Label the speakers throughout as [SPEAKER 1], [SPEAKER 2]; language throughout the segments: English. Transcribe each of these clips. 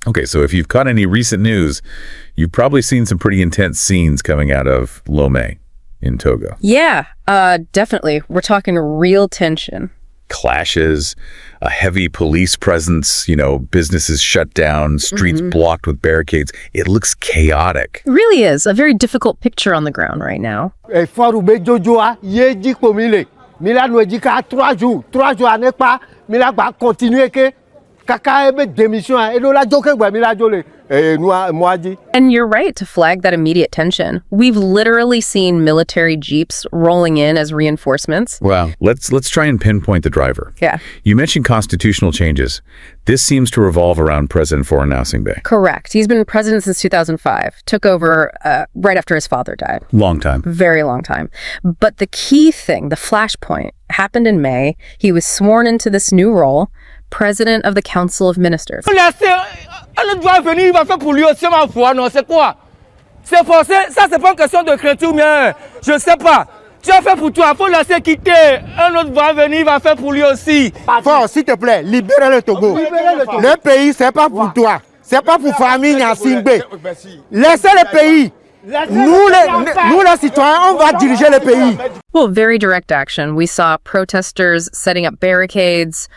[SPEAKER 1] Okay, so if you've caught any recent news, you've probably seen some pretty intense scenes coming out of Lomé in Togo.
[SPEAKER 2] Yeah, definitely. We're talking real tension.
[SPEAKER 1] Clashes, a heavy police presence, businesses shut down, streets blocked with barricades. It looks chaotic.
[SPEAKER 2] It really is. A very difficult picture on the ground right now. And you're right to flag that immediate tension. We've literally seen military jeeps rolling in as reinforcements.
[SPEAKER 1] Wow. Let's try and pinpoint the driver.
[SPEAKER 2] Yeah.
[SPEAKER 1] You mentioned constitutional changes. This seems to revolve around President Faure Gnassingbé.
[SPEAKER 2] Correct. He's been president since 2005. Took over right after his father died.
[SPEAKER 1] Long time.
[SPEAKER 2] Very long time. But the key thing, the flashpoint, happened in May. He was sworn into this new role, President of the Council of Ministers.
[SPEAKER 3] Elle doit venir, il va faire pour lui aussi ma foi, non, c'est quoi? C'est forcé, ça c'est pas une question de chrétien, mais je sais pas. Tu as fait pour toi, il faut laisser quitter. Un autre va venir, il va faire pour lui aussi.
[SPEAKER 4] Faure, s'il te plaît, libère le Togo. Le pays, c'est pas pour toi. C'est pas pour famille Gnassingbé. Laissez le pays. Nous, les citoyens, on va diriger le pays.
[SPEAKER 2] Well, very direct action. We saw protesters setting up barricades,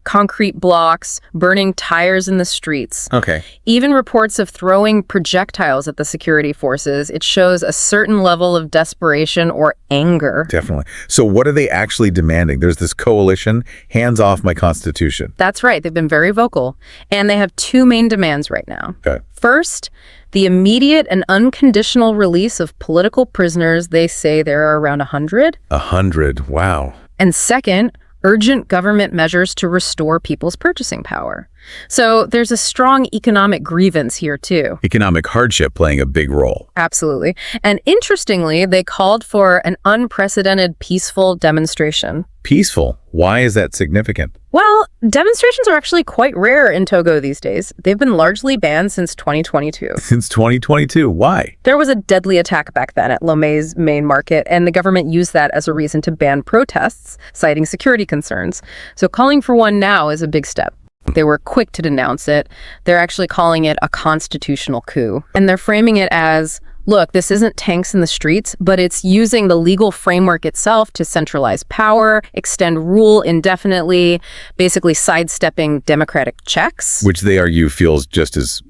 [SPEAKER 2] concrete blocks, burning tires in the streets.
[SPEAKER 1] Okay.
[SPEAKER 2] Even reports of throwing projectiles at the security forces. It shows a certain level of desperation or anger.
[SPEAKER 1] Definitely. So what are they actually demanding? There's this coalition, hands off my constitution.
[SPEAKER 2] That's right. They've been very vocal. And they have two main demands right now.
[SPEAKER 1] Okay.
[SPEAKER 2] First, the immediate and unconditional release of political prisoners. They say there are around 100.
[SPEAKER 1] 100. Wow.
[SPEAKER 2] And second, urgent government measures to restore people's purchasing power. So there's a strong economic grievance here, too.
[SPEAKER 1] Economic hardship playing a big role.
[SPEAKER 2] Absolutely. And interestingly, they called for an unprecedented peaceful demonstration.
[SPEAKER 1] Peaceful? Why is that significant?
[SPEAKER 2] Well, demonstrations are actually quite rare in Togo these days. They've been largely banned since 2022.
[SPEAKER 1] Since 2022? Why?
[SPEAKER 2] There was a deadly attack back then at Lomé's main market, and the government used that as a reason to ban protests, citing security concerns. So calling for one now is a big step. They were quick to denounce it. They're actually calling it a constitutional coup. And they're framing it as, look, this isn't tanks in the streets, but it's using the legal framework itself to centralize power, extend rule indefinitely, basically sidestepping democratic checks.
[SPEAKER 1] Which they argue feels just as,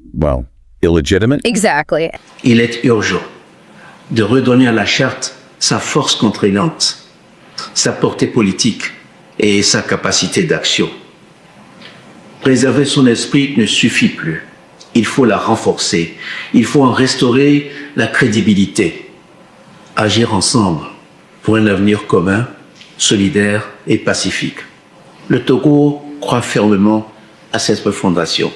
[SPEAKER 1] illegitimate?
[SPEAKER 2] Exactly.
[SPEAKER 5] Il est urgent de redonner à la charte sa force contraignante, sa portée politique et sa capacité d'action. Préserver son esprit ne suffit plus. Il faut la renforcer. Il faut en restaurer la crédibilité. Agir ensemble pour un avenir commun, solidaire et pacifique. Le Togo croit fermement à cette refondation.